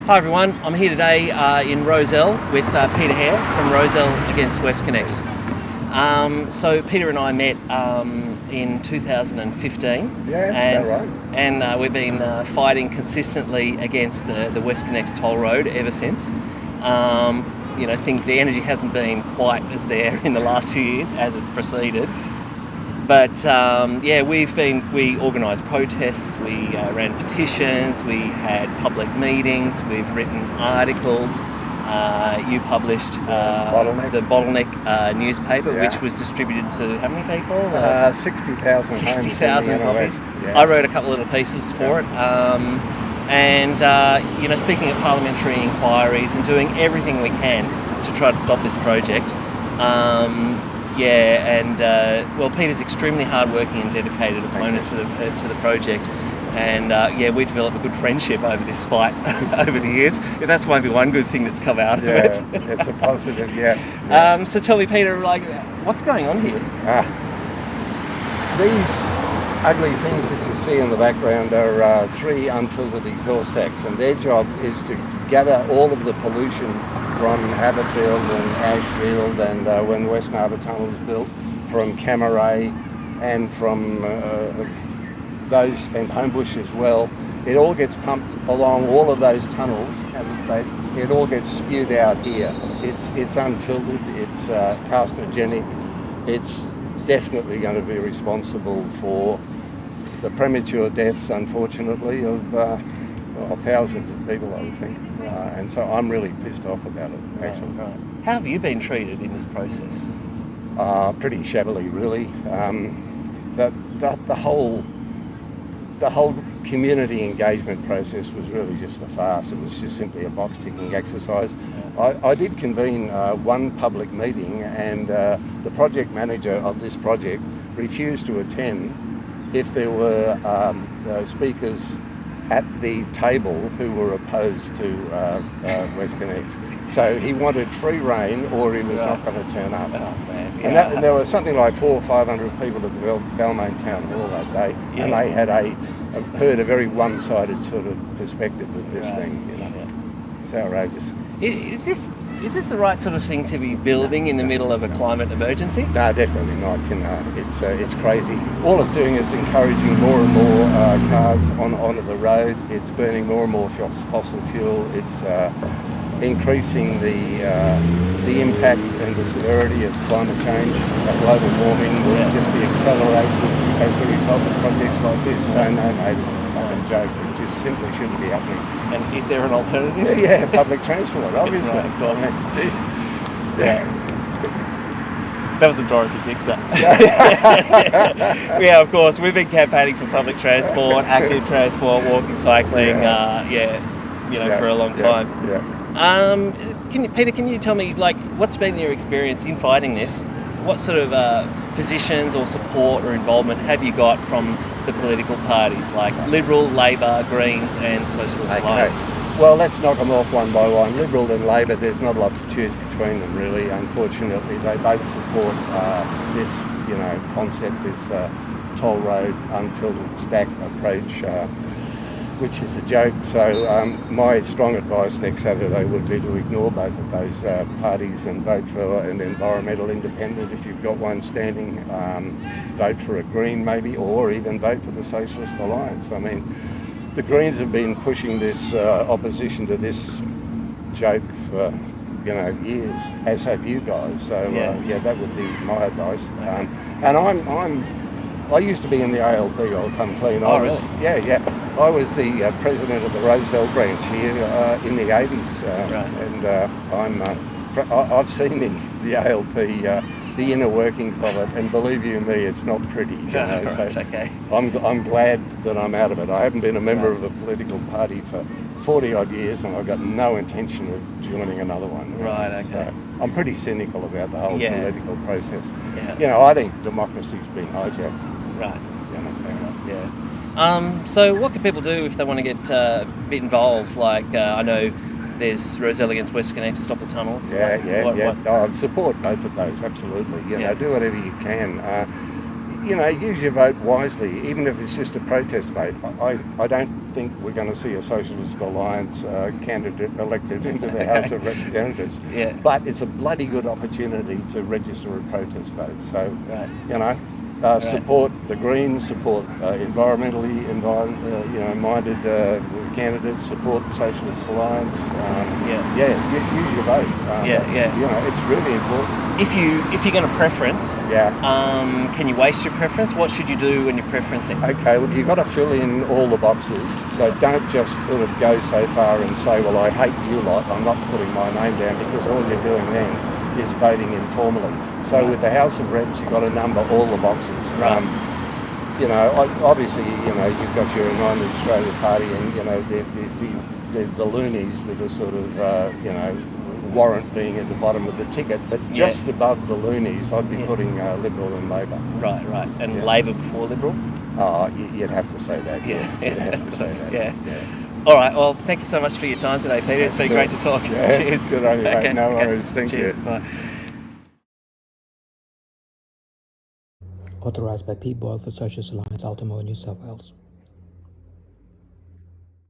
Hi everyone, I'm here today in Rozelle with Peter Hare from Rozelle Against WestConnex. So Peter and I met in 2015. Yeah, that's about right. And we've been fighting consistently against the WestConnex toll road ever since. I think the energy hasn't been quite as there in the last few years as it's proceeded. But we organised protests, we ran petitions, we had public meetings, we've written articles. You published the Bottleneck newspaper, which was distributed to how many people? 60,000 60,000 copies. Yeah. I wrote a couple of little pieces for it. Speaking at parliamentary inquiries and doing everything we can to try to stop this project. Peter's extremely hardworking and dedicated opponent to the project, and we developed a good friendship over this fight over the years. That's maybe one good thing that's come out of it. It's a positive, yeah. So tell me, Peter, what's going on here? These ugly things that you see in the background are three unfiltered exhaust sacs, and their job is to gather all of the pollution from Haberfield and Ashfield and when West Harbour Tunnel was built, from Camaray and from those, and Homebush as well. It all gets pumped along all of those tunnels and it all gets spewed out here. It's unfiltered, it's carcinogenic, it's definitely going to be responsible for the premature deaths, unfortunately, of thousands of people, I would think. And so I'm really pissed off about it, actually. Right. How have you been treated in this process? Pretty shabbily, really. The whole community engagement process was really just a farce. It was just simply a box-ticking exercise. I did convene one public meeting, and the project manager of this project refused to attend if there were speakers at the table who were opposed to WestConnex. So he wanted free rein, or he was not going to turn up. And there was something like 400 or 500 people at the Balmain Town Hall that day, and they had heard a very one-sided sort of perspective of this thing. It's outrageous. Is this the right sort of thing to be building in the middle of a climate emergency? No, definitely not. It's crazy. All it's doing is encouraging more and more cars onto the road. It's burning more and more fossil fuel. It's increasing the impact and the severity of climate change. Global warming will just be accelerated as a result of projects like this. So no, mate, it's a fucking joke. It just simply shouldn't be happening. And is there an alternative? Yeah, public transport, obviously. Right, of course. Jesus. Yeah. That was the Dorothy Dixer. Yeah, of course. We've been campaigning for public transport, active transport, walking, cycling, for a long time. Peter, can you tell me, what's been your experience in fighting this? What sort of positions or support or involvement have you got from the political parties like Liberal, Labor, Greens and Socialist Alliance? Well, let's knock them off one by one. Liberal and Labor, there's not a lot to choose between them, really. Unfortunately, they both support this, concept, this toll road unfiltered stack approach, which is a joke. So my strong advice next Saturday would be to ignore both of those parties and vote for an environmental independent if you've got one standing. Vote for a Green maybe, or even vote for the Socialist Alliance. I mean, the Greens have been pushing this opposition to this joke for years, as have you guys. So that would be my advice. And I used to be in the ALP. I'll come clean. Really? I was the president of the Rozelle branch here in the 80s, and I've seen the ALP, the inner workings of it, and believe you me, it's not pretty. Okay. I'm glad that I'm out of it. I haven't been a member of a political party for 40 odd years, and I've got no intention of joining another one. Right. Okay. So I'm pretty cynical about the whole political process. Yeah. I think democracy's been hijacked. Right. Yeah. So what can people do if they want to get a bit involved? I know there's Rozelle Against WestConnex, Stop the Tunnels. I support both of those, absolutely. Do whatever you can. use your vote wisely, even if it's just a protest vote. I don't think we're going to see a Socialist Alliance candidate elected into the House of Representatives. Yeah. But it's a bloody good opportunity to register a protest vote. So, Right. support the Greens, support environmentally minded candidates, support the Socialist Alliance. Use your vote. It's really important. If you're going to preference, can you waste your preference? What should you do when you're preferencing? Okay, well, you've got to fill in all the boxes. So don't just sort of go so far and say, well, I hate you lot, I'm not putting my name down, because all you're doing then is voting informally. So with the House of Reps, you've got to number all the boxes. Right. Obviously, you've got your United Australia Party and, the loonies that are sort of, warrant being at the bottom of the ticket, but just above the loonies, I'd be putting Liberal and Labor. Right. And Labor before Liberal? Oh, you'd have to say that. Yeah. You'd have to say that. Yeah. All right. Well, thank you so much for your time today, Peter. It's been great to talk. Yeah, Cheers. good on you, mate. No worries. Thank Cheers. you. Bye. Authorised by Pete Boyle for Socialist Alliance, Ultimo, New South Wales.